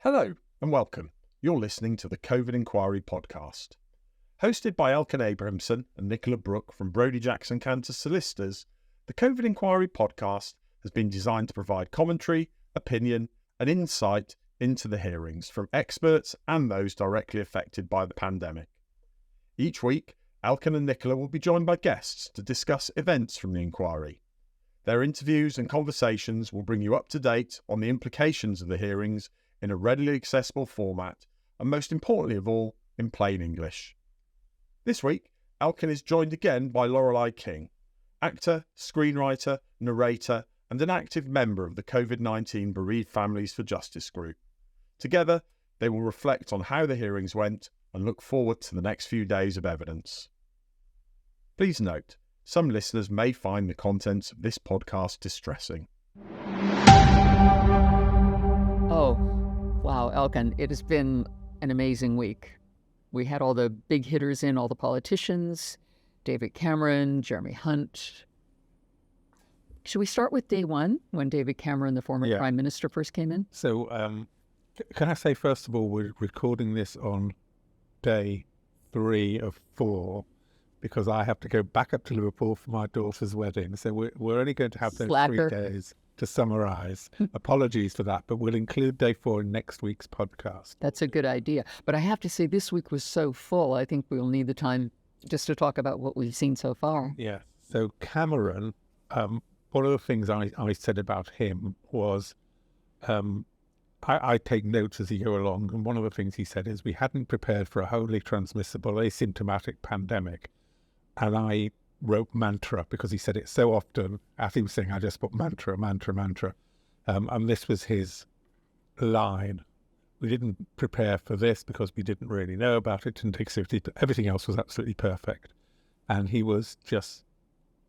Hello and welcome. You're listening to the COVID Inquiry podcast. Hosted by Elkan Abrahamson and Nicola Brook from Broudie Canter solicitors, the COVID Inquiry podcast has been designed to provide commentary, opinion and insight into the hearings from experts and those directly affected by the pandemic. Each week, Elkan and Nicola will be joined by guests to discuss events from the inquiry. Their interviews and conversations will bring you up to date on the implications of the hearings in a readily accessible format, and most importantly of all, in plain English. This week, Elkan is joined again by Lorelei King, actor, screenwriter, narrator, and an active member of the COVID-19 Bereaved Families for Justice group. Together, they will reflect on how the hearings went and look forward to the next few days of evidence. Please note, some listeners may find the contents of this podcast distressing. Oh, wow, Elkan, it has been an amazing week. We had all the big hitters in, all the politicians, David Cameron, Jeremy Hunt. Should we start with day one, when David Cameron, the former Prime Minister, first came in? So, can I say, first of all, we're recording this on day 3 of 4, because I have to go back up to Liverpool for my daughter's wedding. So we're only going to have those 3 days to summarise. Apologies for that, but we'll include day 4 in next week's podcast. That's a good idea. But I have to say, this week was so full, I think we'll need the time just to talk about what we've seen so far. Yeah. So Cameron, one of the things I said about him was, I take notes as he go along, and one of the things he said is we hadn't prepared for a wholly transmissible, asymptomatic pandemic. And I wrote mantra because he said it so often. As he was saying, I just put mantra. And this was his line. We didn't prepare for this because we didn't really know about it, didn't take seriously, but everything else was absolutely perfect. And he was just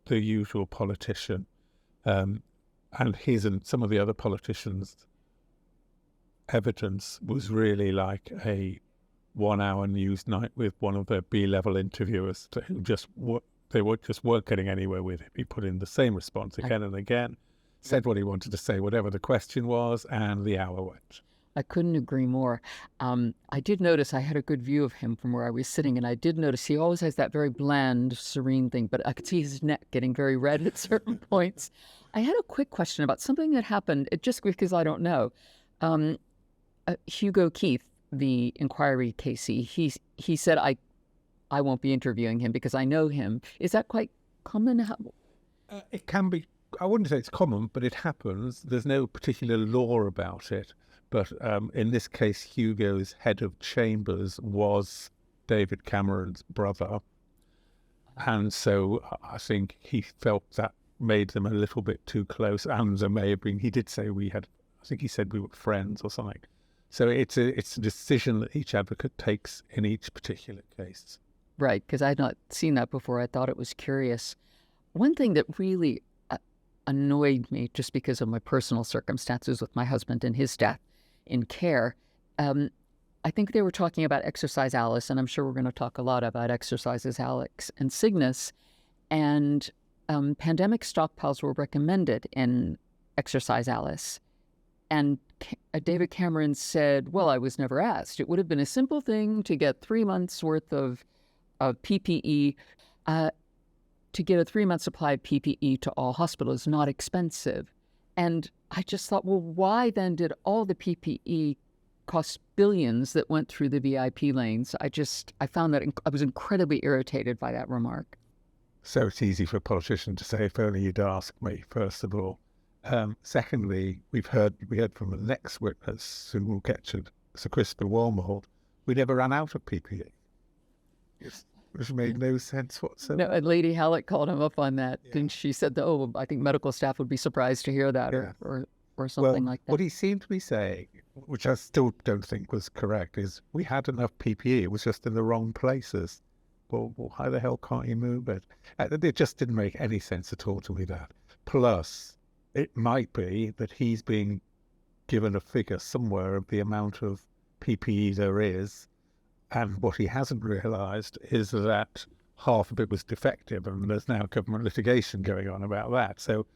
the usual politician. And his and some of the other politicians' evidence was really like a 1-hour news night with one of the B-level interviewers who they weren't getting anywhere with it. He put in the same response again and again, said what he wanted to say, whatever the question was, and the hour went. I couldn't agree more. I did notice I had a good view of him from where I was sitting, and I did notice he always has that very bland, serene thing, but I could see his neck getting very red at certain points. I had a quick question about something that happened, just because I don't know. Hugo Keith, the inquiry Casey, he said, I won't be interviewing him because I know him. Is that quite common? It can be. I wouldn't say it's common, but it happens. There's no particular law about it. But in this case, Hugo's head of chambers was David Cameron's brother. And so I think he felt that made them a little bit too close. And there may have been, he did say I think he said we were friends or something. So it's a decision that each advocate takes in each particular case. Right, because I had not seen that before. I thought it was curious. One thing that really annoyed me, just because of my personal circumstances with my husband and his death in care, I think they were talking about Exercise Alice, and I'm sure we're going to talk a lot about Exercises Alex and Cygnus, and pandemic stockpiles were recommended in Exercise Alice. And David Cameron said, well, I was never asked. It would have been a simple thing to get 3 months worth of PPE. To get a 3-month supply of PPE to all hospitals is not expensive. And I just thought, well, why then did all the PPE cost billions that went through the VIP lanes? I found that I was incredibly irritated by that remark. So it's easy for a politician to say, if only you'd asked me, first of all. Secondly, we heard from the next witness, who we'll get to, Sir Christopher Walmold, we never ran out of PPE. Which made no sense whatsoever. No, and Lady Hallett called him up on that, and she said, I think medical staff would be surprised to hear that, or something like that. What he seemed to be saying, which I still don't think was correct, is we had enough PPE, it was just in the wrong places. Well, how the hell can't you move it? It just didn't make any sense at all to me, that. Plus, it might be that he's being given a figure somewhere of the amount of PPE there is, and what he hasn't realised is that half of it was defective, and there's now government litigation going on about that. So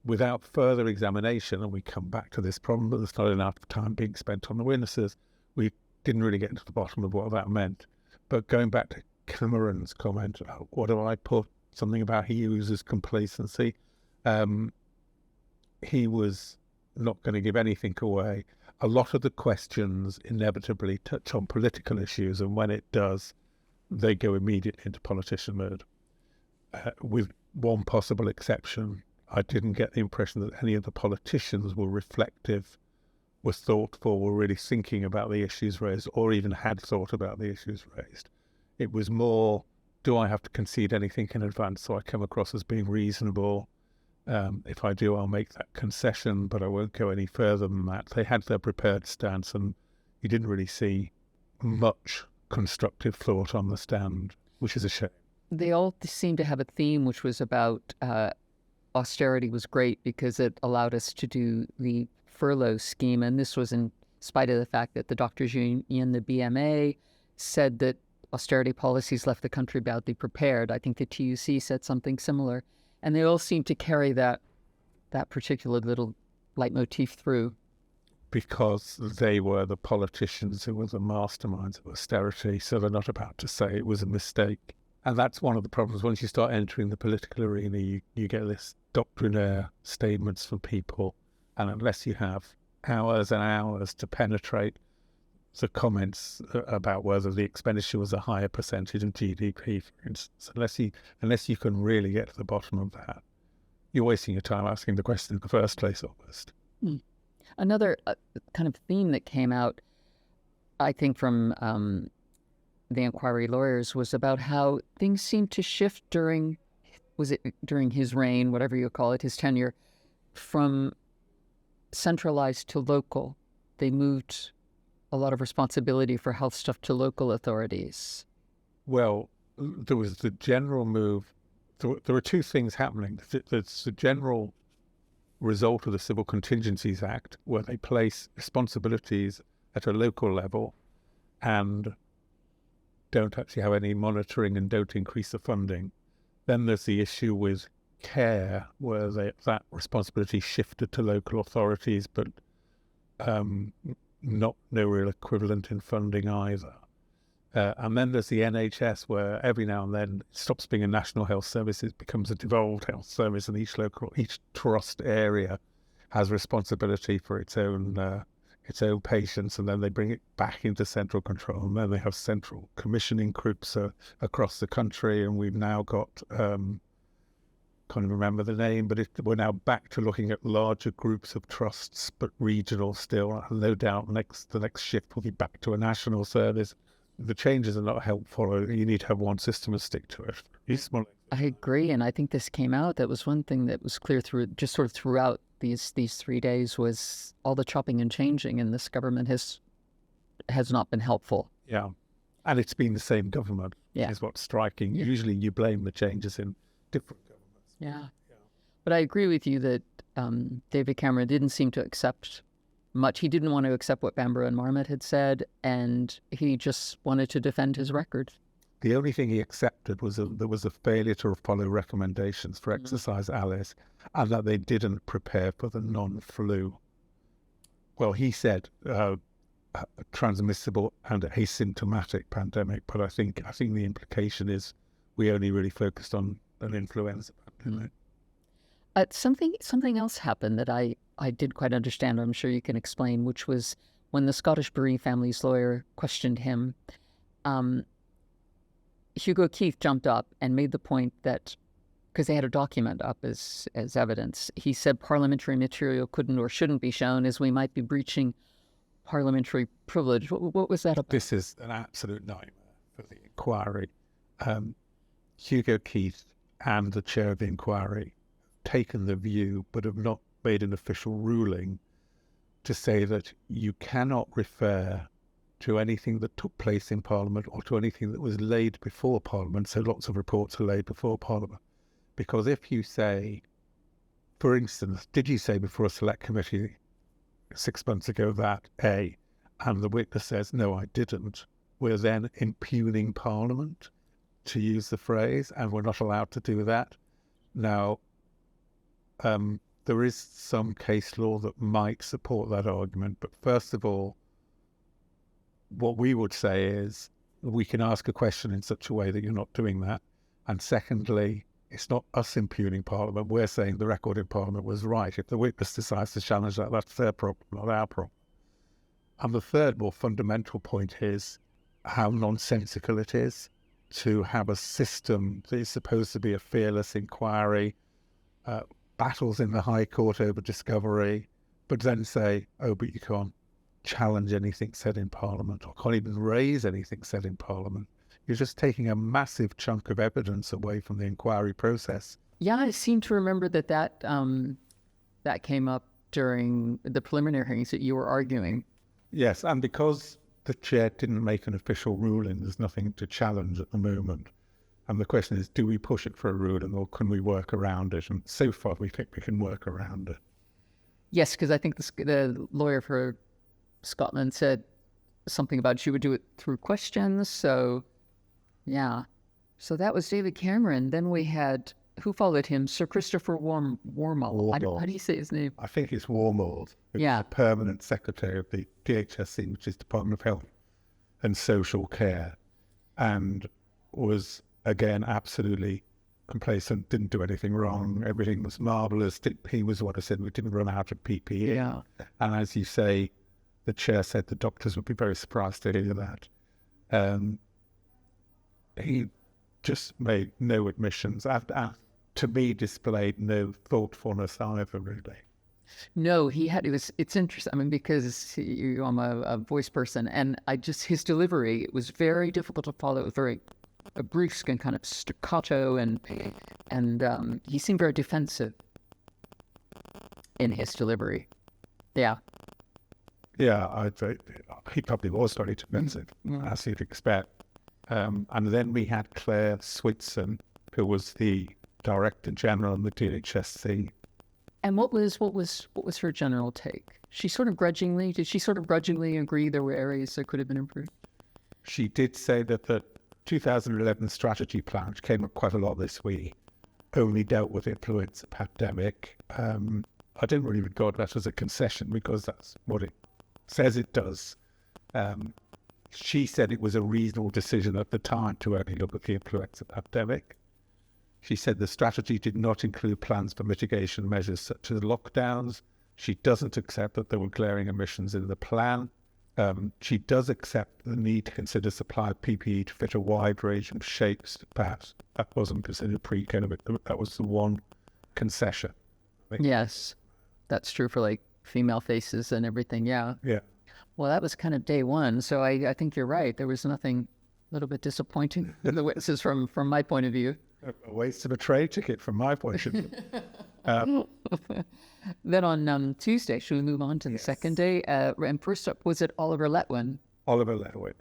without further examination, and we come back to this problem that there's not enough time being spent on the witnesses, we didn't really get to the bottom of what that meant. But going back to Cameron's comment, what do I put? Something about he uses complacency. He was not going to give anything away. A lot of the questions inevitably touch on political issues, and when it does, they go immediately into politician mode. With one possible exception, I didn't get the impression that any of the politicians were reflective, were thoughtful, were really thinking about the issues raised, or even had thought about the issues raised. It was more, do I have to concede anything in advance so I come across as being reasonable? If I do, I'll make that concession, but I won't go any further than that. They had their prepared stance, and you didn't really see much constructive thought on the stand, which is a shame. They all seem to have a theme, which was about austerity was great because it allowed us to do the furlough scheme. And this was in spite of the fact that the doctors' union, the BMA, said that austerity policies left the country badly prepared. I think the TUC said something similar. And they all seem to carry that particular little leitmotif through. Because they were the politicians who were the masterminds of austerity, so they're not about to say it was a mistake. And that's one of the problems. Once you start entering the political arena, you get this doctrinaire statements from people, and unless you have hours and hours to penetrate the comments about whether the expenditure was a higher percentage of GDP, for instance, unless you can really get to the bottom of that, you're wasting your time asking the question in the first place, almost. Another kind of theme that came out, I think, from the inquiry lawyers was about how things seemed to shift during his reign, whatever you call it, his tenure, from centralized to local. They moved a lot of responsibility for health stuff to local authorities. Well, there was the general move. There were two things happening. There's the general result of the Civil Contingencies Act, where they place responsibilities at a local level and don't actually have any monitoring and don't increase the funding. Then there's the issue with care, where that responsibility shifted to local authorities, but no real equivalent in funding either. And then there's the NHS, where every now and then it stops being a national health service, it becomes a devolved health service, and each trust area has responsibility for its own patients, and then they bring it back into central control, and then they have central commissioning groups across the country, and we've now got can't even remember the name, but we're now back to looking at larger groups of trusts, but regional still. No doubt the next shift will be back to a national service. The changes are not helpful. You need to have one system and stick to it. I agree, and I think this came out. That was one thing that was clear throughout these 3 days was all the chopping and changing, and this government has not been helpful. Yeah, and it's been the same government. Yeah, is what's striking. Yeah. Usually, you blame the changes in different governments. Yeah. But I agree with you that David Cameron didn't seem to accept much. He didn't want to accept what Bamborough and Marmot had said, and he just wanted to defend his record. The only thing he accepted was there was a failure to follow recommendations for Exercise Alice, and that they didn't prepare for the non-flu. Well, he said a transmissible and asymptomatic pandemic, but I think the implication is we only really focused on an influenza pandemic. Something else happened that I did quite understand. I'm sure you can explain, which was when the Scottish Bereaved Families lawyer questioned him. Hugo Keith jumped up and made the point that, because they had a document up as evidence, he said parliamentary material couldn't or shouldn't be shown as we might be breaching parliamentary privilege. What was that about? This is an absolute nightmare for the inquiry. Hugo Keith and the chair of the inquiry have taken the view, but have not made an official ruling, to say that you cannot refer to anything that took place in Parliament or to anything that was laid before Parliament. So lots of reports are laid before Parliament. Because if you say, for instance, did you say before a select committee 6 months ago that A, and the witness says, no, I didn't, we're then impugning Parliament, to use the phrase, and we're not allowed to do that. Now, the there is some case law that might support that argument. But first of all, what we would say is we can ask a question in such a way that you're not doing that. And secondly, it's not us impugning Parliament. We're saying the record in Parliament was right. If the witness decides to challenge that, that's their problem, not our problem. And the third, more fundamental point is how nonsensical it is to have a system that is supposed to be a fearless inquiry, battles in the High Court over discovery, but then say, oh, but you can't challenge anything said in Parliament, or can't even raise anything said in Parliament. You're just taking a massive chunk of evidence away from the inquiry process. Yeah, I seem to remember that came up during the preliminary hearings that you were arguing. Yes, and because the chair didn't make an official ruling, there's nothing to challenge at the moment. And the question is, do we push it for a ruling, or can we work around it? And so far, we think we can work around it. Yes, because I think the lawyer for Scotland said something about she would do it through questions. So, yeah. So that was David Cameron. Then we had, who followed him? Sir Christopher Wormald. How do you say his name? I think it's Wormald. Yeah. The permanent secretary of the DHSC, which is Department of Health and Social Care, and was, again, absolutely complacent, didn't do anything wrong. Everything was marvellous. He was what I said, we didn't run out of PPE. Yeah. And as you say, the chair said the doctors would be very surprised to hear that. He just made no admissions and to me displayed no thoughtfulness either, really. No, it's interesting. I mean, because I'm a voice person, and his delivery, it was very difficult to follow. It was very brusque and kind of staccato, and he seemed very defensive in his delivery. Yeah. Yeah, he probably was very defensive, as you'd expect. And then we had Claire Switson, who was the Director General of the DHSC. And what was her general take? Did she sort of grudgingly agree there were areas that could have been improved? She did say that the 2011 strategy plan, which came up quite a lot this week, only dealt with the influenza pandemic. I didn't really regard that as a concession because that's what it says it does. She said it was a reasonable decision at the time to only look at the influenza pandemic. She said the strategy did not include plans for mitigation measures such as lockdowns. She doesn't accept that there were glaring omissions in the plan. She does accept the need to consider supply of PPE to fit a wide range of shapes. Perhaps that wasn't considered pre-COVID. That was the one concession. Yes, that's true for like female faces and everything. Yeah. Yeah. Well, that was kind of day one. So I think you're right. There was nothing a little bit disappointing in the witnesses from my point of view. A waste of a trade ticket from my point of view. Then on Tuesday, should we move on to the second day? And first up, was it Oliver Letwin? Oliver Letwin.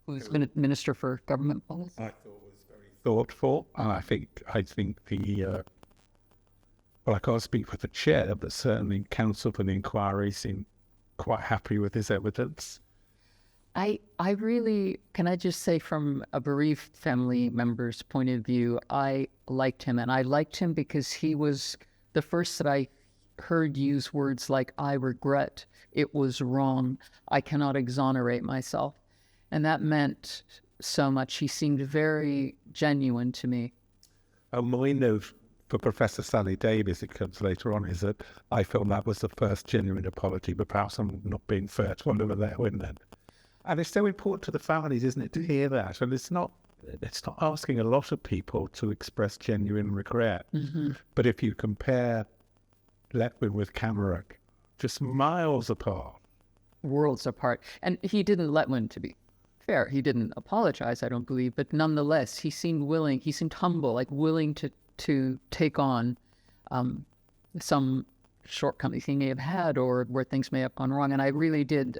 Who's been Minister for Government Policy? I thought was very thoughtful. And I think the, well, I can't speak for the chair, but certainly counsel for the inquiry seemed quite happy with his evidence. I really, can I just say from a bereaved family member's point of view, I liked him. And I liked him because he was the first that I heard use words like, I regret, it was wrong, I cannot exonerate myself. And that meant so much. He seemed very genuine to me. My note for Professor Sally Davies, it comes later on, is that I felt that was the first genuine apology, but perhaps I'm not being fair to Oliver Letwin then. And it's so important to the families, isn't it, to hear that? And it's not asking a lot of people to express genuine regret. Mm-hmm. But if you compare Letwin with Cameron, just miles apart. Worlds apart. And he didn't, Letwin, to be fair, he didn't apologize, I don't believe, but nonetheless, he seemed willing, he seemed humble, like willing to take on some shortcomings he may have had or where things may have gone wrong. And I really did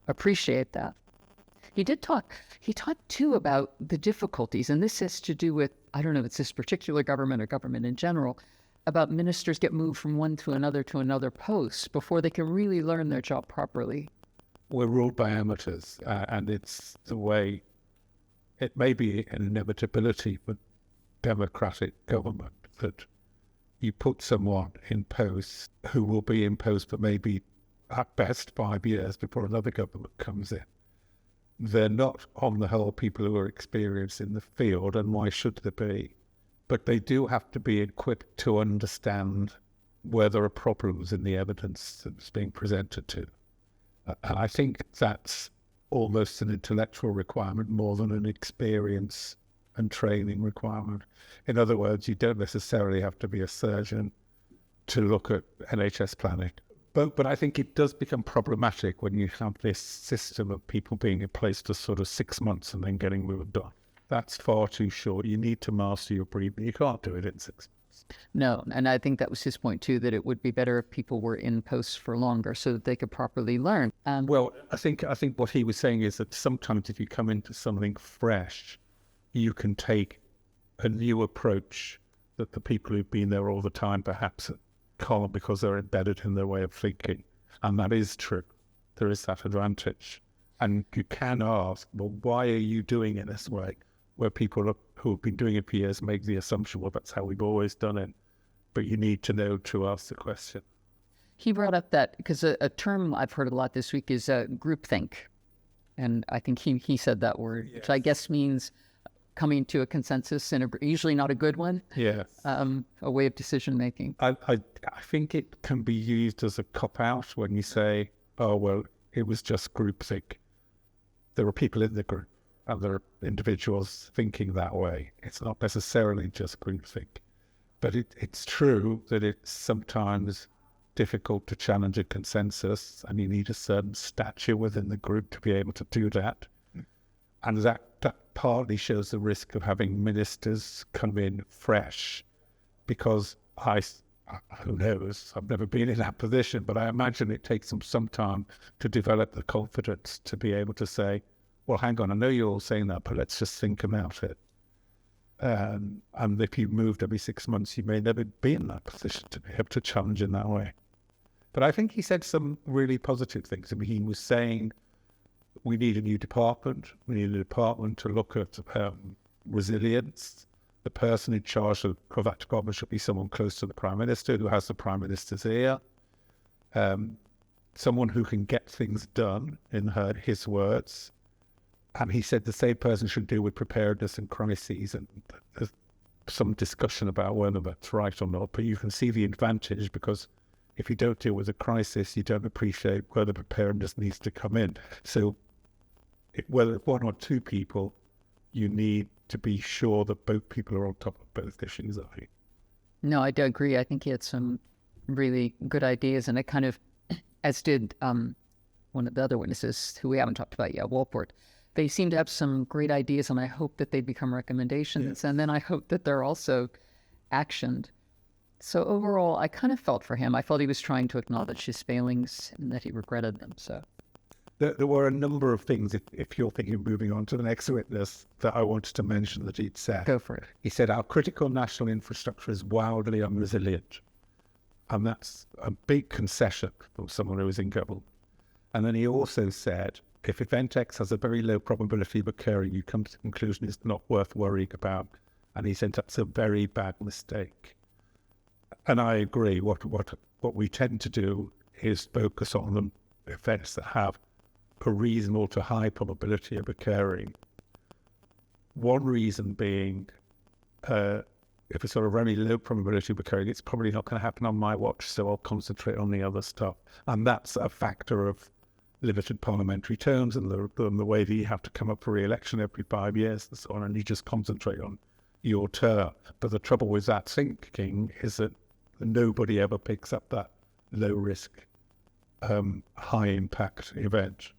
appreciate that. He talked too about the difficulties, and this has to do with, I don't know if it's this particular government or government in general, about ministers get moved from one to another post before they can really learn their job properly. We're ruled by amateurs, and it's the way, it may be an inevitability for democratic government that you put someone in post who will be in post for maybe at best 5 years before another government comes in. They're not, on the whole, people who are experienced in the field, and why should they be? But they do have to be equipped to understand where there are problems in the evidence that's being presented to. And I think that's almost an intellectual requirement more than an experience and training requirement. In other words, you don't necessarily have to be a surgeon to look at NHS planning. But I think it does become problematic when you have this system of people being in place for sort of 6 months and then getting moved on. That's far too short. You need to master your breathing. You can't do it in 6 months. No, and I think that was his point too, that it would be better if people were in post for longer so that they could properly learn. Well, I think what he was saying is that sometimes if you come into something fresh, you can take a new approach that the people who've been there all the time perhaps can't, because they're embedded in their way of thinking. And that is true. There is that advantage. And you can ask, well, why are you doing it this way? Where people who have been doing it for years make the assumption, well, that's how we've always done it. But you need to know to ask the question. He brought up that, because a term I've heard a lot this week is groupthink. And I think he said that word, yes, which I guess means coming to a consensus, and usually not a good one. Yes. A way of decision making. I think it can be used as a cop-out when you say, oh, well, it was just groupthink. There are people in the group and there are individuals thinking that way. It's not necessarily just groupthink. But it's true that it's sometimes difficult to challenge a consensus, and you need a certain stature within the group to be able to do that. And that partly shows the risk of having ministers come in fresh, because who knows, I've never been in that position, but I imagine it takes them some time to develop the confidence to be able to say, well, hang on, I know you're all saying that, but let's just think about it. And if you moved every 6 months, you may never be in that position to be able to challenge in that way. But I think he said some really positive things. I mean, he was saying, we need a new department. We need a department to look at resilience. The person in charge of that department should be someone close to the Prime Minister, who has the Prime Minister's ear. Someone who can get things done, in his words. And he said the same person should deal with preparedness and crises. And there's some discussion about whether that's right or not. But you can see the advantage, because if you don't deal with a crisis, you don't appreciate where the preparedness needs to come in. So whether it's one or two people, you need to be sure that both people are on top of both issues, I think. No, I do agree. I think he had some really good ideas, and it kind of, as did one of the other witnesses who we haven't talked about yet, Walport. They seem to have some great ideas, and I hope that they become recommendations. Yes. And then I hope that they're also actioned. So overall, I kind of felt for him. I felt he was trying to acknowledge his failings and that he regretted them. So there were a number of things, if you're thinking of moving on to the next witness, that I wanted to mention that he'd said. Go for it. He said, our critical national infrastructure is wildly unresilient. And that's a big concession from someone who was in government. And then he also said, if event X has a very low probability of occurring, you come to the conclusion it's not worth worrying about. And he said that's a very bad mistake. And I agree. What we tend to do is focus on the events that have a reasonable to high probability of occurring. One reason being, if it's sort of very low probability of occurring, it's probably not going to happen on my watch, so I'll concentrate on the other stuff. And that's a factor of limited parliamentary terms and the way that you have to come up for re-election every 5 years and so on, and you just concentrate on your term. But the trouble with that thinking is that nobody ever picks up that low-risk, high-impact event.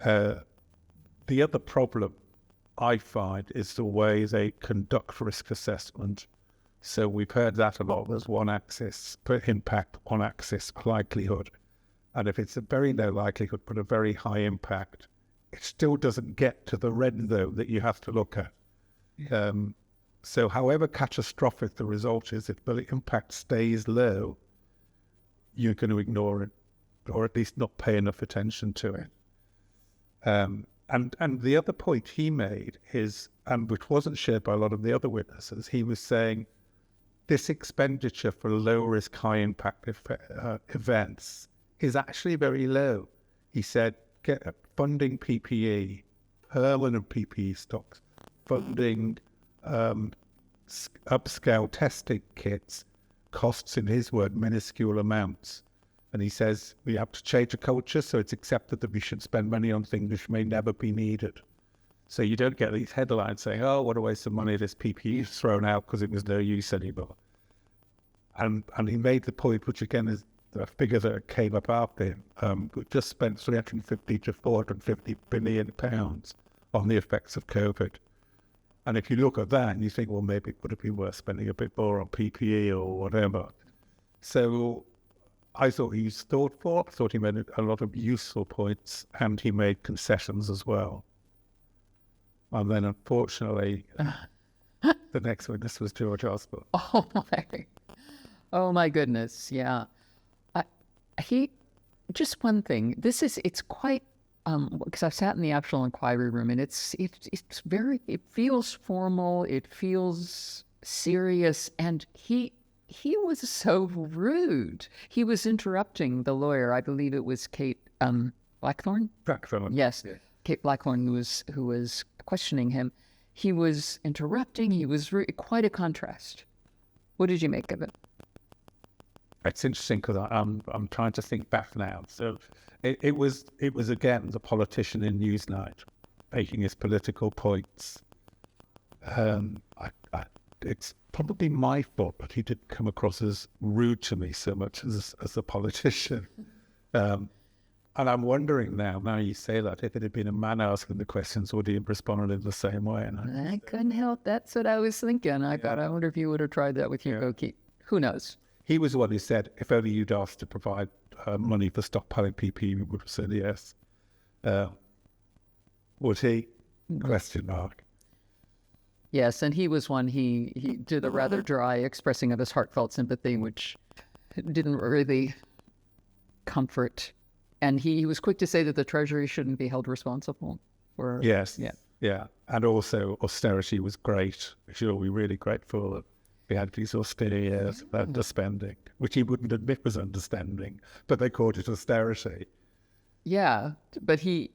The other problem I find is the way they conduct risk assessment. So we've heard that a lot. There's one axis, put impact, one axis, likelihood. And if it's a very low likelihood but a very high impact, it still doesn't get to the red zone that you have to look at. So however catastrophic the result is, if the impact stays low, you're going to ignore it, or at least not pay enough attention to it. And the other point he made is, and which wasn't shared by a lot of the other witnesses, he was saying, this expenditure for low-risk, high-impact events is actually very low. He said, funding PPE, permanent PPE stocks, funding upscale testing kits costs, in his word, minuscule amounts. And he says we have to change the culture so it's accepted that we should spend money on things which may never be needed. So you don't get these headlines saying, oh, what a waste of money, this PPE is thrown out because it was no use anymore. And he made the point, which again is the figure that came up after him, we just spent 350 to 450 billion pounds on the effects of COVID. And if you look at that and you think, well, maybe it would have been worth spending a bit more on PPE or whatever. So I thought he was thoughtful. I thought he made a lot of useful points, and he made concessions as well. And then, unfortunately, the next witness was George Osborne. Oh my goodness, yeah. Just one thing. It's quite. Because I've sat in the actual inquiry room, and it feels formal, it feels serious, and he was so rude. He was interrupting the lawyer. I believe it was Kate Blackthorne. Blackthorne. Yes, Yeah. Kate Blackthorne who was questioning him. He was interrupting. He was quite a contrast. What did you make of it? It's interesting because I'm trying to think back now. So it was again the politician in Newsnight making his political points. It's probably my fault, but he didn't come across as rude to me so much as a politician. And I'm wondering now you say that, if it had been a man asking the questions, would he have responded in the same way? And I couldn't help. That's what I was thinking. I thought, I wonder if you would have tried that with Hugo Keith. Who knows? He was the one who said, if only you'd asked to provide money for stockpiling PPE, we would have said yes. Would he? Question mark. Yes, and he was one, he did a rather dry expressing of his heartfelt sympathy, which didn't really comfort. And he was quick to say that the Treasury shouldn't be held responsible for... Yes, yeah. And also austerity was great. We should all be really grateful that we had these austere years of underspending, which he wouldn't admit was underspending, but they called it austerity. Yeah, but he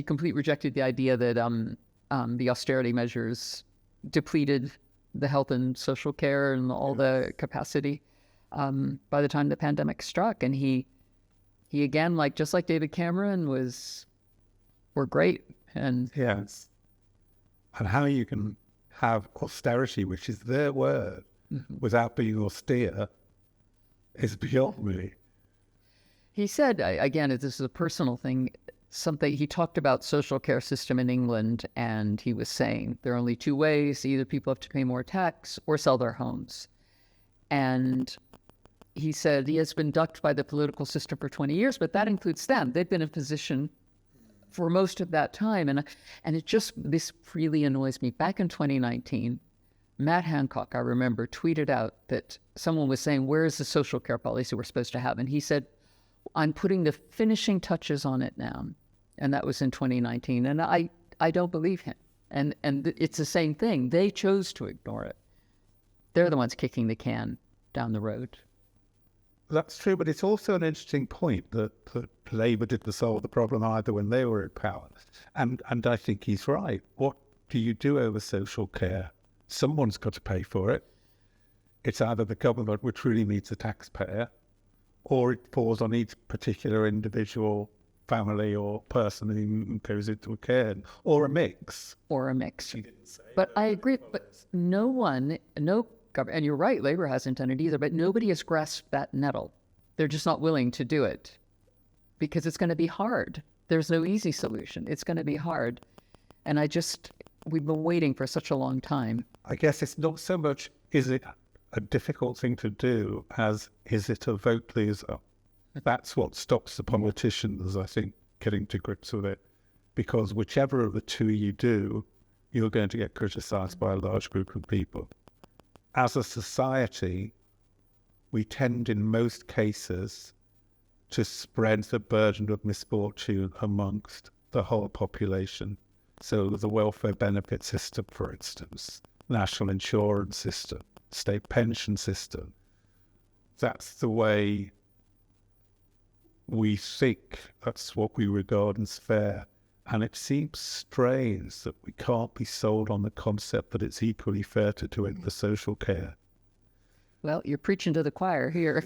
completely rejected the idea that the austerity measures depleted the health and social care and all the capacity by the time the pandemic struck. And he again, just like David Cameron, were great. And yes, and how you can have austerity, which is their word, without being austere, is beyond me. He said, again, this is a personal thing, he talked about social care system in England, and he was saying there are only two ways: either people have to pay more tax or sell their homes. And he said he has been ducked by the political system for 20 years, but that includes them. They've been in position for most of that time. And this really annoys me. Back in 2019, Matt Hancock, I remember, tweeted out that someone was saying, where is the social care policy we're supposed to have? And he said, I'm putting the finishing touches on it now. And that was in 2019. And I don't believe him. And it's the same thing. They chose to ignore it. They're the ones kicking the can down the road. That's true, but it's also an interesting point that Labour didn't solve the problem either when they were in power. And I think he's right. What do you do over social care? Someone's got to pay for it. It's either the government, which really needs the taxpayer, or it falls on each particular individual family or person who goes into a care, or a mix. But I agree, but no government, and you're right, Labour hasn't done it either, but nobody has grasped that nettle. They're just not willing to do it because it's going to be hard. There's no easy solution. It's going to be hard. And we've been waiting for such a long time. I guess it's not so much, is it a difficult thing to do, as is it a vote loser? That's what stops the politicians, I think, getting to grips with it. Because whichever of the two you do, you're going to get criticised by a large group of people. As a society, we tend in most cases to spread the burden of misfortune amongst the whole population. So the welfare benefit system, for instance, national insurance system, state pension system. That's the way we think, that's what we regard as fair. And it seems strange that we can't be sold on the concept that it's equally fair to do it for social care. Well, you're preaching to the choir here.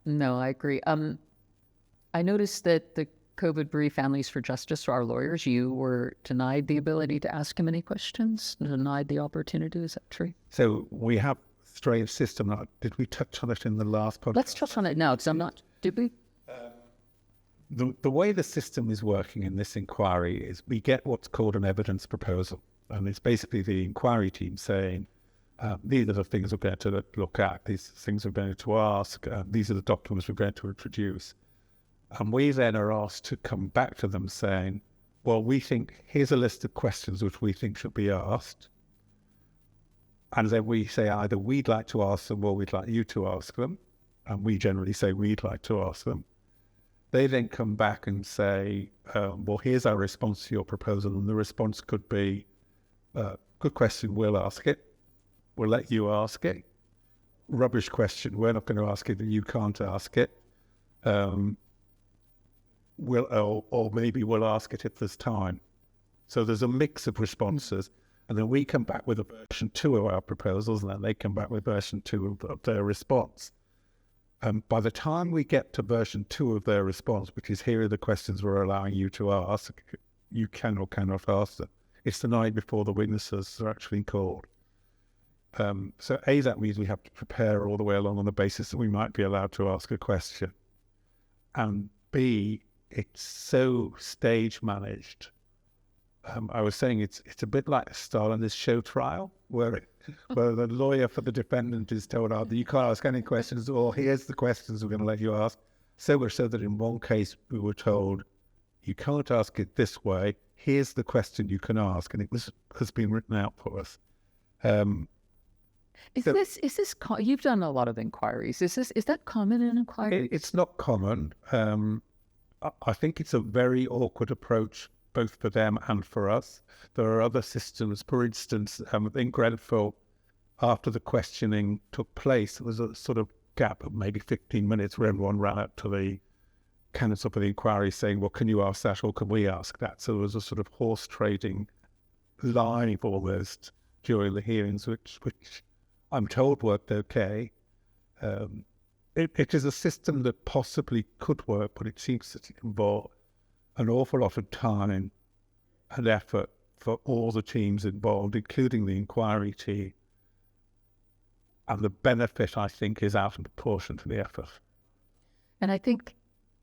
No, I agree. I noticed that the COVID Bereaved Families for Justice, our lawyers, you were denied the ability to ask him any questions, denied the opportunity. Is that true? So we have a strange system. Did we touch on it in the last podcast? Let's touch on it now, because I'm not... Did we? The way the system is working in this inquiry is we get what's called an evidence proposal. And it's basically the inquiry team saying, these are the things we're going to look at, these things we're going to ask, these are the documents we're going to introduce. And we then are asked to come back to them saying, well, we think here's a list of questions which we think should be asked. And then we say either we'd like to ask them or we'd like you to ask them. And we generally say we'd like to ask them. They then come back and say, well, here's our response to your proposal. And the response could be, good question, we'll ask it. We'll let you ask it. Rubbish question, we're not going to ask it, and you can't ask it. Or maybe we'll ask it if there's time. So there's a mix of responses. And then we come back with a version 2 of our proposals, and then they come back with version 2 of their response. By the time we get to version 2 of their response, which is here are the questions we're allowing you to ask, you can or cannot ask them. It's the night before the witnesses are actually called. So A, that means we have to prepare all the way along on the basis that we might be allowed to ask a question. And B, it's so stage managed. I was saying it's a bit like a Stalinist show trial, where the lawyer for the defendant is told, you can't ask any questions, or here's the questions we're going to let you ask. So much so that in one case we were told, you can't ask it this way, here's the question you can ask, and it has been written out for us. You've done a lot of inquiries. Is that common in inquiries? It's not common. I think it's a very awkward approach, both for them and for us. There are other systems. For instance, in Grenfell, after the questioning took place, there was a sort of gap of maybe 15 minutes where everyone ran up to the counsel for the inquiry saying, well, can you ask that or can we ask that? So there was a sort of horse trading live almost during the hearings, which I'm told worked okay. It is a system that possibly could work, but it seems to involve an awful lot of time and effort for all the teams involved, including the inquiry team. And the benefit, I think, is out of proportion to the effort. And I think,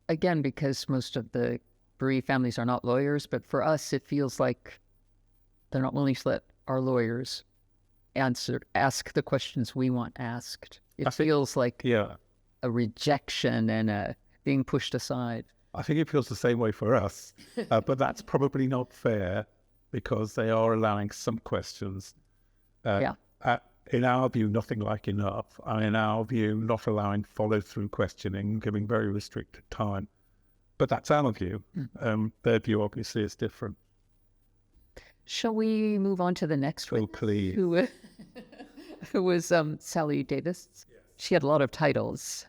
again, because most of the bereaved families are not lawyers, but for us, it feels like they're not willing to let our lawyers ask the questions we want asked. It feels like a rejection and being pushed aside. I think it feels the same way for us, but that's probably not fair because they are allowing some questions. In our view, nothing like enough. And in our view, not allowing follow-through questioning, giving very restricted time. But that's our view. Their view, obviously, is different. Shall we move on to the next one? Please. Who was Sally Davies? Yes. She had a lot of titles,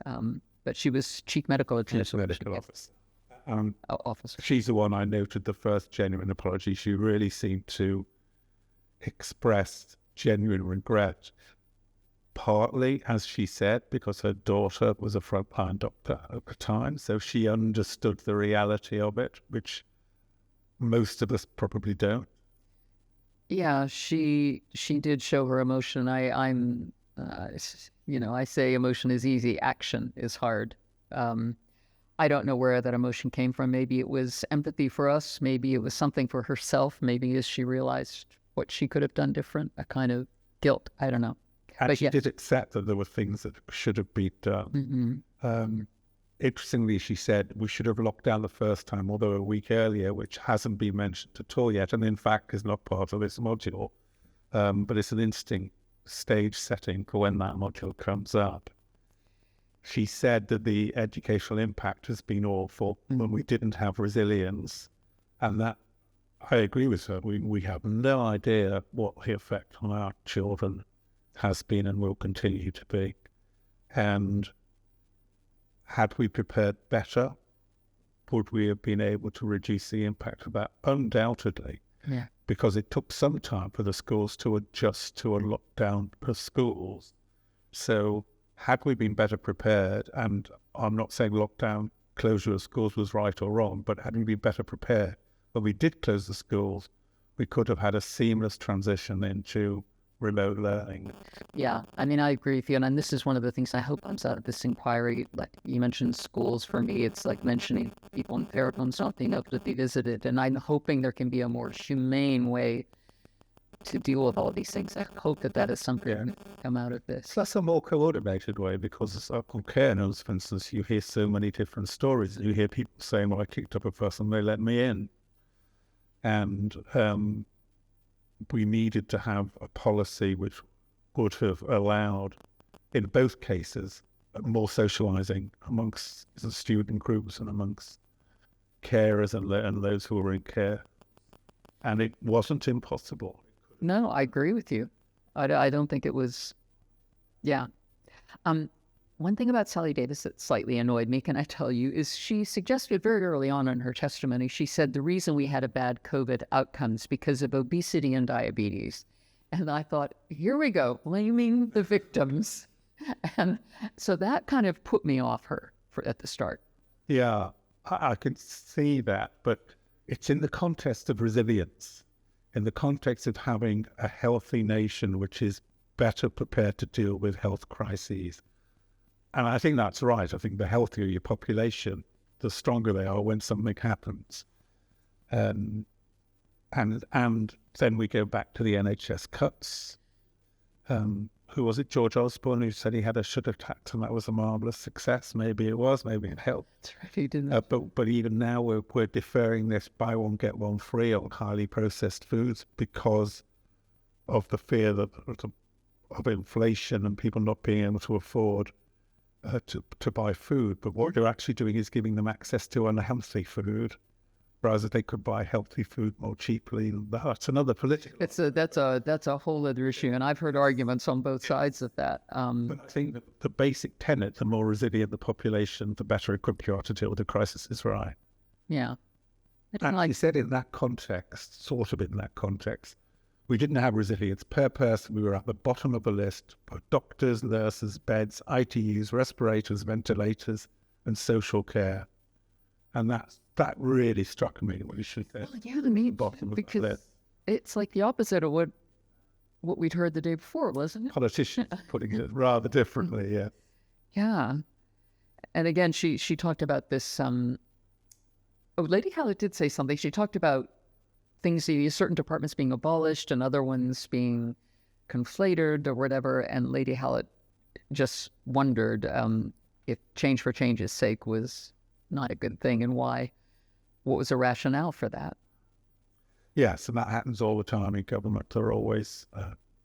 but she was Chief Medical Officer. Officer. She's the one I noted the first genuine apology. She really seemed to express genuine regret, partly, as she said, because her daughter was a frontline doctor at the time, so she understood the reality of it, which most of us probably don't. Yeah, she did show her emotion. I say emotion is easy, action is hard. I don't know where that emotion came from. Maybe it was empathy for us. Maybe it was something for herself. Maybe as she realized what she could have done different, a kind of guilt. I don't know. And she did accept that there were things that should have been done. Mm-hmm. Interestingly, she said we should have locked down the first time, although a week earlier, which hasn't been mentioned at all yet, and in fact is not part of this module. But it's an interesting stage setting for when that module comes up. She said that the educational impact has been awful when we didn't have resilience, and that I agree with her. We have no idea what the effect on our children has been and will continue to be. And had we prepared better, would we have been able to reduce the impact of that? Undoubtedly. Yeah. Because it took some time for the schools to adjust to a lockdown of schools. So had we been better prepared, and I'm not saying lockdown closure of schools was right or wrong, but had we been better prepared, when we did close the schools, we could have had a seamless transition into remote learning. Yeah, I mean, I agree with you. And this is one of the things I hope comes out of this inquiry. Like you mentioned schools, for me, it's like mentioning people in care homes not being able to be visited. And I'm hoping there can be a more humane way to deal with all these things. I hope that is something that come out of this. That's a more coordinated way, because on care homes, for instance, you hear so many different stories. You hear people saying, well, I kicked up a fuss and they let me in. And we needed to have a policy which would have allowed, in both cases, more socialising amongst the student groups and amongst carers and those who were in care. And it wasn't impossible. No, I agree with you. I don't think it was, yeah. One thing about Sally Davies that slightly annoyed me, can I tell you, is she suggested very early on in her testimony, she said the reason we had a bad COVID outcomes because of obesity and diabetes. And I thought, here we go, blaming the victims. And so that kind of put me off her at the start. Yeah, I can see that, but it's in the context of resilience, in the context of having a healthy nation which is better prepared to deal with health crises. And I think that's right. I think the healthier your population, the stronger they are when something happens. And then we go back to the NHS cuts. Who was it? George Osborne, who said he had a sugar tax and that was a marvellous success. Maybe it was, maybe it helped. That's right, he didn't. But even now we're deferring this buy one, get one free on highly processed foods because of the fear of inflation and people not being able to afford to buy food. But what they're actually doing is giving them access to unhealthy food, whereas if they could buy healthy food more cheaply. That's another political. That's a whole other issue, and I've heard arguments on both sides of that. But I think that the basic tenet, the more resilient the population, the better equipped you are to deal with the crisis, is right. Yeah. And like you said, in that context, sort of in that context, we didn't have resilience per person. We were at the bottom of the list for doctors, nurses, beds, ITUs, respirators, ventilators, and social care. And that really struck me when you should say. Well, yeah, I mean, because it's like the opposite of what we'd heard the day before, wasn't it? Politicians putting it rather differently, yeah. Yeah. And again, she talked about this, Lady Hallett did say something. She talked about things, certain departments being abolished and other ones being conflated or whatever. And Lady Hallett just wondered if change for change's sake was not a good thing and why. What was the rationale for that? Yes, and that happens all the time in government. They're always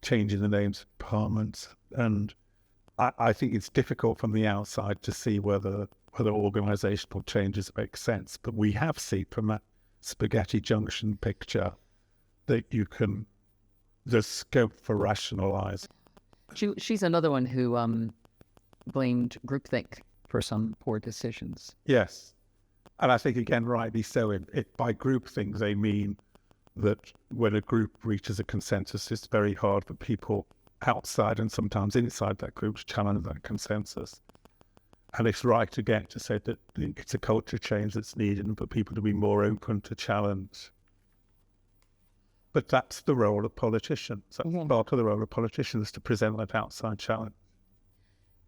changing the names of departments. And I think it's difficult from the outside to see whether organisational changes make sense. But we have seen from that spaghetti junction picture that there's scope for rationalise. She's another one who blamed groupthink for some poor decisions. Yes. And I think, again, rightly so, by groupthink they mean that when a group reaches a consensus, it's very hard for people outside and sometimes inside that group to challenge that consensus. And it's right, again, to say that it's a culture change that's needed and for people to be more open to challenge. But that's the role of politicians. That's part of the role of politicians, to present that outside challenge.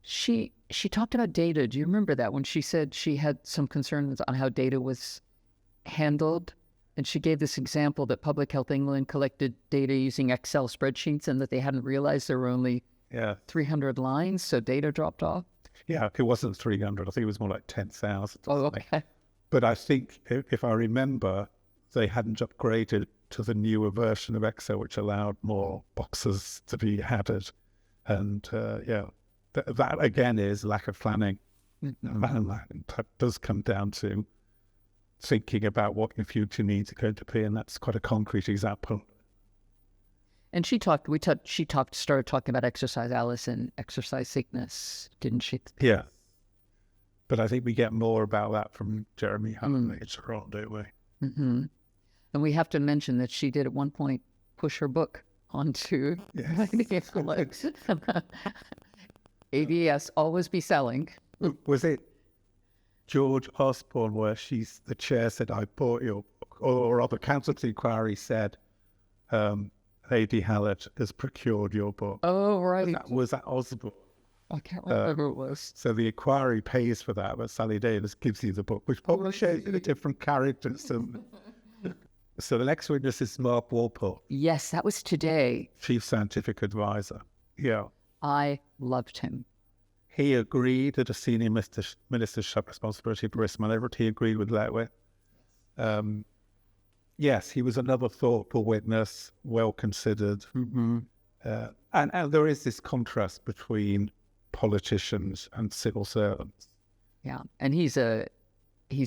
She talked about data. Do you remember that when she said she had some concerns on how data was handled? And she gave this example that Public Health England collected data using Excel spreadsheets and that they hadn't realized there were only 300 lines, so data dropped off. Yeah, it wasn't 300. I think it was more like 10,000. Oh, okay. But I think, if I remember, they hadn't upgraded to the newer version of Excel, which allowed more boxes to be added. And that again is lack of planning. Mm-hmm. That does come down to thinking about what your future needs are going to be, and that's quite a concrete example. And she started talking about exercise, Alice, and exercise sickness, didn't she? Yeah. But I think we get more about that from Jeremy Hunt later on, don't we? Mm-hmm. And we have to mention that she did at one point push her book onto Nicola. ABS, always be selling. Was it George Osborne where the chair said, I bought your book, or other counsel to inquiry said, Lady Hallett has procured your book. Oh, right. Was that Osborne? I can't remember who it was. So the inquiry pays for that, but Sally Davies gives you the book, which probably shows you the different characters. So the next witness is Mark Walpole. Yes, that was today. Chief Scientific Advisor. Yeah. I loved him. He agreed that a senior minister should have responsibility for risk management. He agreed with Letwin. Yes, he was another thoughtful witness, well considered. Mm-hmm. And there is this contrast between politicians and civil servants. Yeah, and he's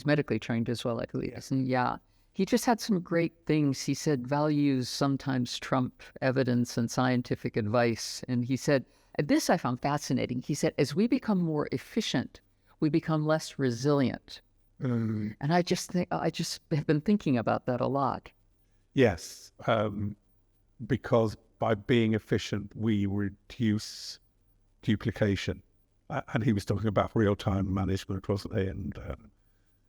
medically trained as well, I believe. Yeah, he just had some great things. He said values sometimes trump evidence and scientific advice. And he said, this I found fascinating. He said, as we become more efficient, we become less resilient. And I just have been thinking about that a lot. Yes, because by being efficient, we reduce duplication. And he was talking about real-time management, wasn't he? And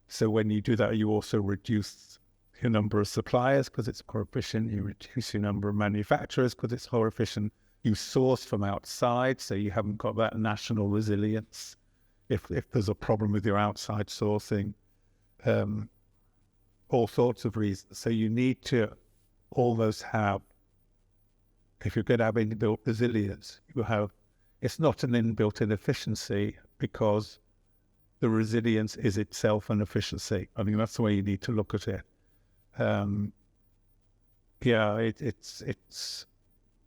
so when you do that, you also reduce your number of suppliers because it's more efficient. You reduce your number of manufacturers because it's more efficient. You source from outside, so you haven't got that national resilience if there's a problem with your outside sourcing. All sorts of reasons. So you need to almost have, if you're going to have inbuilt resilience, it's not an inbuilt inefficiency because the resilience is itself an efficiency. I think that's the way you need to look at it.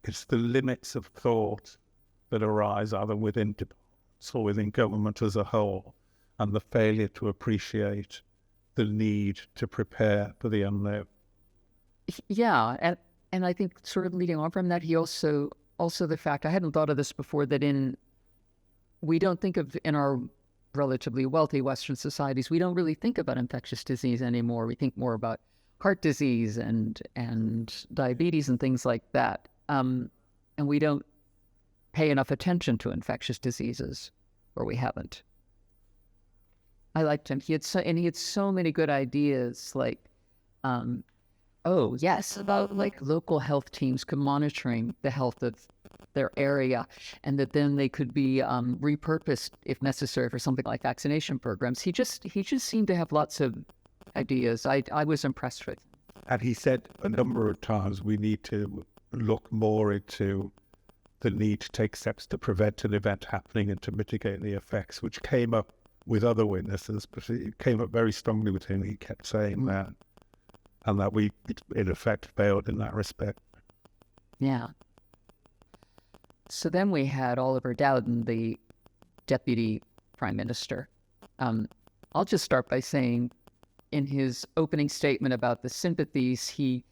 It's the limits of thought that arise either within departments or within government as a whole, and the failure to appreciate the need to prepare for the unknown. Yeah, and I think sort of leading on from that, he also the fact, I hadn't thought of this before, that we don't think of, in our relatively wealthy Western societies, we don't really think about infectious disease anymore. We think more about heart disease and diabetes and things like that. And we don't pay enough attention to infectious diseases, or we haven't. I liked him. He had so many good ideas, like, about like local health teams monitoring the health of their area, and that then they could be repurposed if necessary for something like vaccination programs. He just seemed to have lots of ideas. I was impressed with. And he said a number of times we need to look more into the need to take steps to prevent an event happening and to mitigate the effects, which came up with other witnesses, but it came up very strongly with him. He kept saying that, and that we, in effect, failed in that respect. Yeah. So then we had Oliver Dowden, the Deputy Prime Minister. I'll just start by saying, in his opening statement about the sympathies, he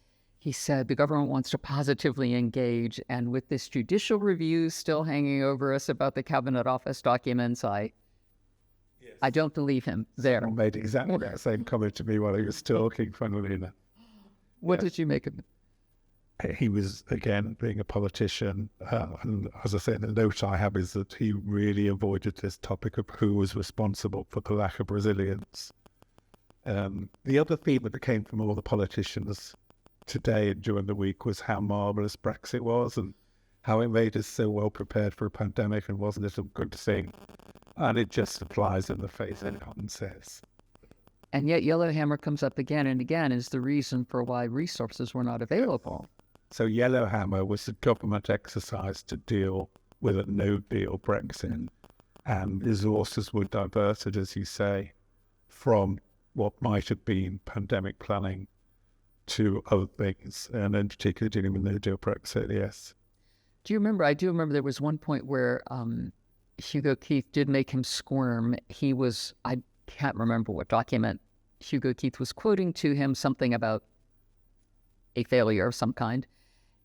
said the government wants to positively engage, and with this judicial review still hanging over us about the Cabinet Office documents, I don't believe him there. Someone made exactly that same comment to me while he was talking, funnily enough. What did you make of it? He was, again, being a politician, and as I said, the note I have is that he really avoided this topic of who was responsible for the lack of resilience. The other theme that came from all the politicians today and during the week was how marvellous Brexit was and how it made us so well prepared for a pandemic, and wasn't it a good thing? And it just flies in the face, anyone says. And yet Yellowhammer comes up again and again as the reason for why resources were not available. So Yellowhammer was a government exercise to deal with a no-deal Brexit, and resources were diverted, as you say, from what might have been pandemic planning to other things, and in particular dealing with no-deal Brexit, yes. Do you remember? I do remember there was one point where Hugo Keith did make him squirm. I can't remember what document Hugo Keith was quoting to him, something about a failure of some kind.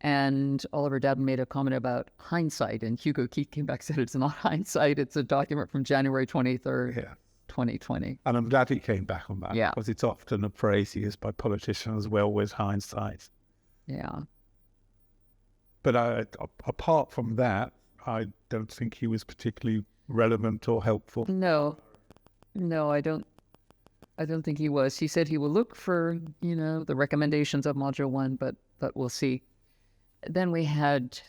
And Oliver Dowden made a comment about hindsight, and Hugo Keith came back and said it's not hindsight, it's a document from January 23rd, 2020. And I'm glad he came back on that, because it's often a phrase used by politicians, well, with hindsight. Yeah. But apart from that, I don't think he was particularly relevant or helpful. No, I don't think he was. He said he will look for, the recommendations of Module 1, but we'll see. Then we had,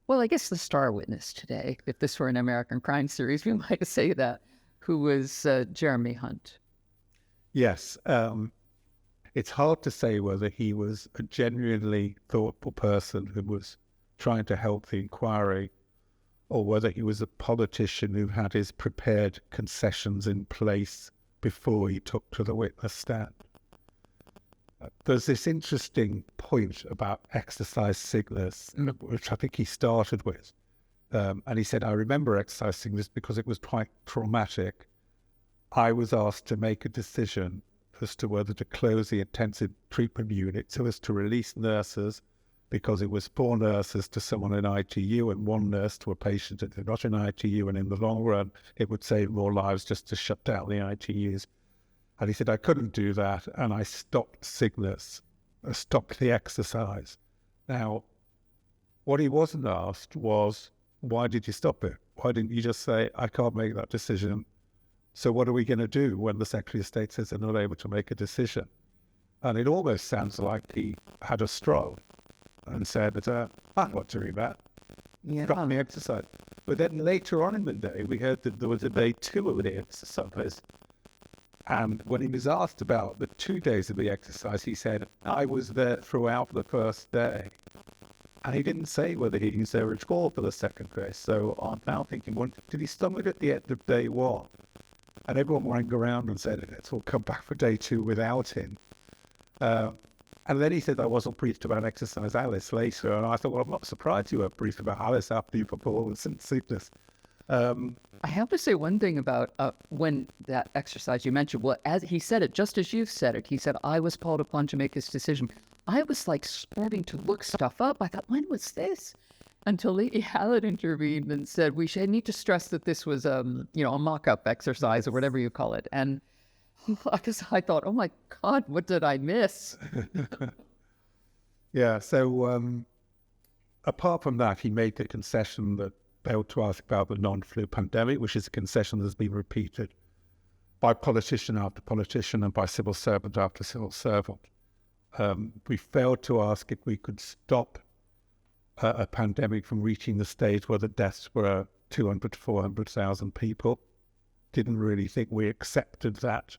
well, I guess the star witness today, if this were an American crime series, we might say that, who was Jeremy Hunt. Yes. It's hard to say whether he was a genuinely thoughtful person who was trying to help the inquiry, or whether he was a politician who had his prepared concessions in place before he took to the witness stand. There's this interesting point about exercise sickness, which I think he started with. And he said, I remember exercise sickness because it was quite traumatic. I was asked to make a decision as to whether to close the intensive treatment unit so as to release nurses, because it was 4 nurses to someone in ITU and 1 nurse to a patient that was not in ITU, and in the long run, it would save more lives just to shut down the ITUs. And he said, I couldn't do that, and I stopped sickness. I stopped the exercise. Now, what he wasn't asked was, why did you stop it? Why didn't you just say, I can't make that decision? So what are we going to do when the Secretary of State says they're not able to make a decision? And it almost sounds like he had a stroll and said, I'm not doing that. Stop the exercise. But then later on in the day, we heard that there was a day 2 of the exercise. And when he was asked about the 2 days of the exercise, he said, I was there throughout the first day. And he didn't say whether he was there at all for the second day. So I'm now thinking, well, did he stop it at the end of day 1? And everyone rang around and said, let's all come back for day 2 without him. And then he said, I wasn't briefed about exercise Alice later. And I thought, well, I'm not surprised you were briefed about Alice after your performance in sickness. I have to say one thing about when that exercise you mentioned, well, as he said it, just as you've said it, he said, I was called upon to make this decision. I was like starting to look stuff up. I thought, when was this? Until Lady Hallett intervened and said, we should need to stress that this was, a mock-up exercise or whatever you call it. And because I thought, oh my God, what did I miss? Yeah, so apart from that, he made the concession that failed to ask about the non-flu pandemic, which is a concession that's been repeated by politician after politician and by civil servant after civil servant. We failed to ask if we could stop a pandemic from reaching the stage where the deaths were 200 to 400,000 people. Didn't really think we accepted that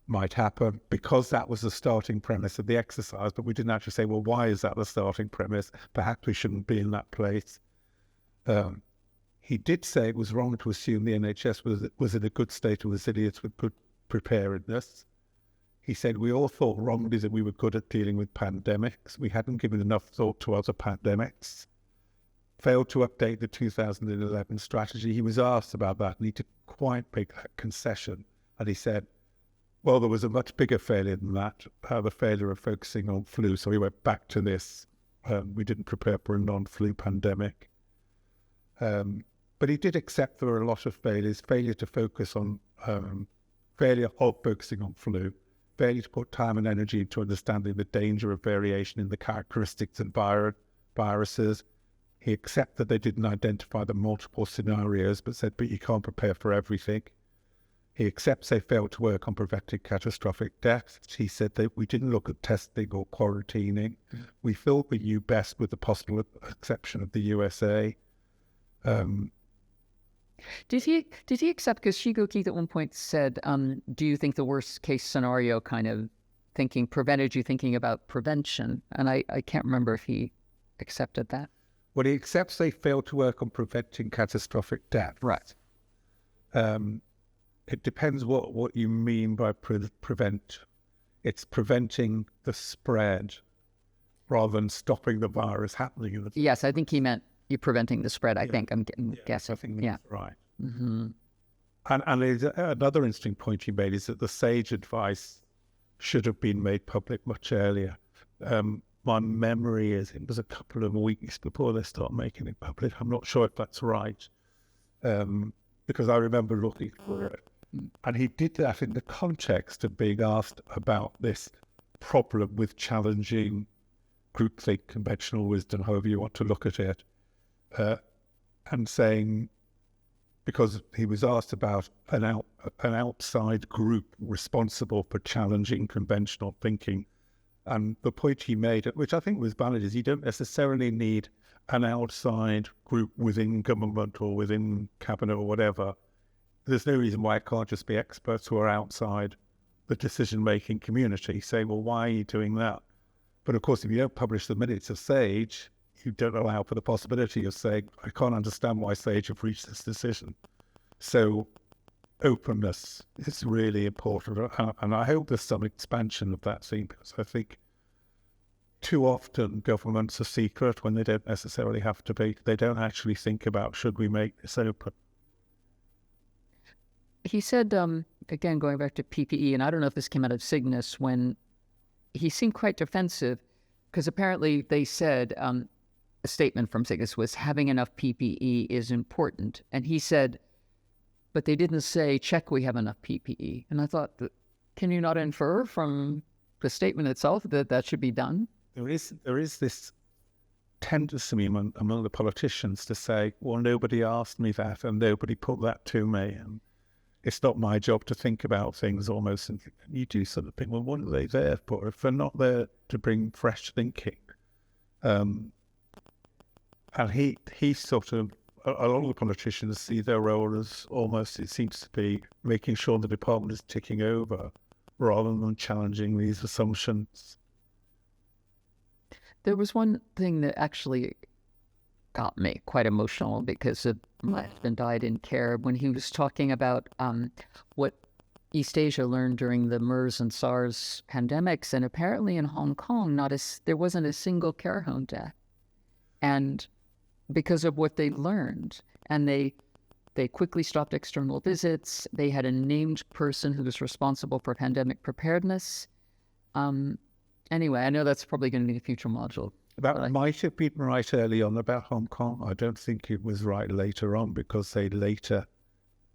might happen, because that was the starting premise of the exercise, but we didn't actually say, well, why is that the starting premise? Perhaps we shouldn't be in that place. He did say it was wrong to assume the NHS was in a good state of resilience with good preparedness. He said we all thought wrongly that we were good at dealing with pandemics. We hadn't given enough thought to other pandemics. Failed to update the 2011 strategy. He was asked about that, and he did quite make that concession. And he said, well, there was a much bigger failure than that, the failure of focusing on flu. So he went back to this. We didn't prepare for a non-flu pandemic. But he did accept there were a lot of failures. Failure to focus on, failure of focusing on flu. Failure to put time and energy into understanding the danger of variation in the characteristics of viruses. He accepted that they didn't identify the multiple scenarios, but said, but you can't prepare for everything. He accepts they failed to work on preventing catastrophic deaths. He said that we didn't look at testing or quarantining. We felt we knew best, with the possible exception of the USA. Did he accept, because Hugo Keith at one point said, do you think the worst case scenario kind of thinking prevented you thinking about prevention? And I can't remember if he accepted that. Well, he accepts they failed to work on preventing catastrophic death. Right. It depends what you mean by prevent. It's preventing the spread rather than stopping the virus happening. Yes, I think he meant you preventing the spread. I think I'm guessing. I think that's right. Mm-hmm. And another interesting point he made is that the SAGE advice should have been made public much earlier. my memory is it was a couple of weeks before they start making it public. I'm not sure if that's right, because I remember looking for it. And he did that in the context of being asked about this problem with challenging groupthink, conventional wisdom, however you want to look at it, and saying, because he was asked about an outside group responsible for challenging conventional thinking, and the point he made, which I think was valid, is you don't necessarily need an outside group within government or within cabinet or whatever. There's no reason why it can't just be experts who are outside the decision-making community saying, well, why are you doing that? But of course, if you don't publish the minutes of SAGE, you don't allow for the possibility of saying, I can't understand why SAGE have reached this decision. So openness is really important. And I hope there's some expansion of that theme, because I think too often governments are secret when they don't necessarily have to be. They don't actually think about, should we make this open? He said, again, going back to PPE, and I don't know if this came out of Cygnus, when he seemed quite defensive, because apparently they said a statement from Cygnus was having enough PPE is important. And he said, but they didn't say, check we have enough PPE. And I thought, can you not infer from the statement itself that that should be done? There is this tendency among the politicians to say, well, nobody asked me that and nobody put that to me. And it's not my job to think about things almost. And you do sort of think, well, what are they there for if they're not there to bring fresh thinking? And he sort of, a lot of the politicians see their role as almost, it seems to be, making sure the department is ticking over rather than challenging these assumptions. There was one thing that actually got me quite emotional, because my husband died in care, when he was talking about what East Asia learned during the MERS and SARS pandemics, and apparently in Hong Kong, there wasn't a single care home death, and because of what they learned, and they quickly stopped external visits. They had a named person who was responsible for pandemic preparedness. Anyway, I know that's probably going to be a future module. That might have been right early on about Hong Kong. I don't think it was right later on, because they later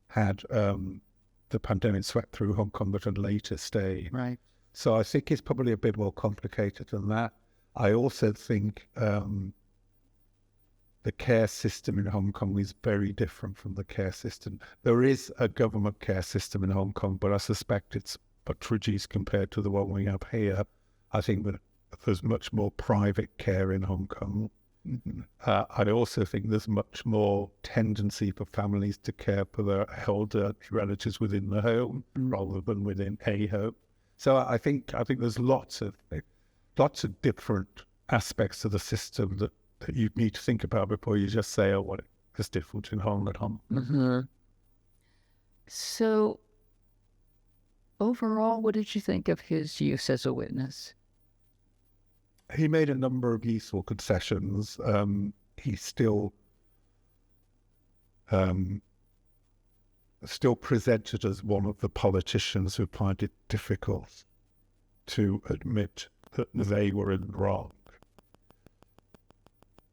had the pandemic swept through Hong Kong at a later stage. Right. So I think it's probably a bit more complicated than that. I also think the care system in Hong Kong is very different from the care system. There is a government care system in Hong Kong, but I suspect it's much reduced compared to the one we have here. I think that there's much more private care in Hong Kong. I also think there's much more tendency for families to care for their elder relatives within the home rather than within a home. So I think there's lots of different aspects of the system that you need to think about before you just say, oh, what is different in Hong Kong. Mm-hmm. So overall, what did you think of his use as a witness? He made a number of useful concessions. He still presented as one of the politicians who find it difficult to admit that they were in the wrong.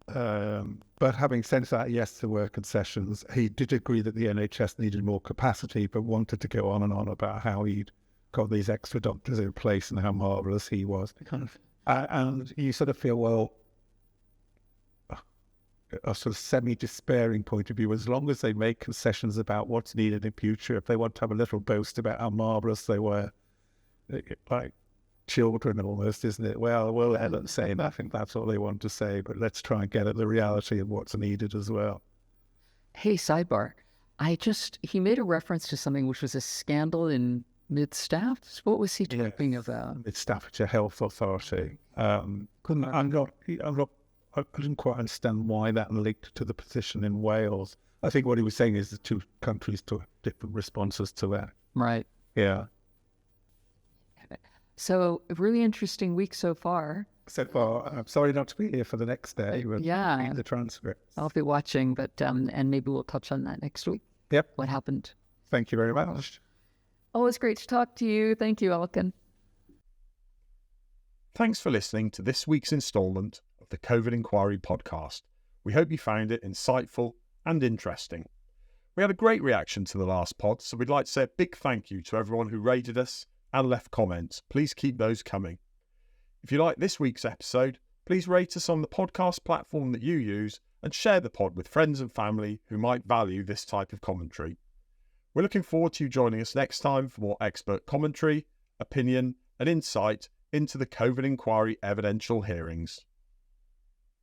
But having said that, yes, there were concessions. He did agree that the NHS needed more capacity, but wanted to go on and on about how he'd got these extra doctors in place and how marvellous he was. And you sort of feel, well, a sort of semi-despairing point of view, as long as they make concessions about what's needed in future, if they want to have a little boast about how marvellous they were, like children almost, isn't it? Well, we'll let them say that. I think that's all they want to say, but let's try and get at the reality of what's needed as well. Hey, sidebar. He made a reference to something which was a scandal in mid-staff. What was he talking about? Mid-Staffordshire Health Authority. I didn't quite understand why that linked to the position in Wales. I think what he was saying is the two countries took different responses to that. Right. Yeah. So a really interesting week so far. So far, I'm sorry not to be here for the next day. But read the transcripts. I'll be watching, but and maybe we'll touch on that next week. Yep. What happened? Thank you very much. Always great to talk to you. Thank you, Elkan. Thanks for listening to this week's instalment of the COVID Inquiry podcast. We hope you found it insightful and interesting. We had a great reaction to the last pod, so we'd like to say a big thank you to everyone who rated us and left comments. Please keep those coming. If you like this week's episode, please rate us on the podcast platform that you use and share the pod with friends and family who might value this type of commentary. We're looking forward to you joining us next time for more expert commentary, opinion and insight into the COVID inquiry evidential hearings.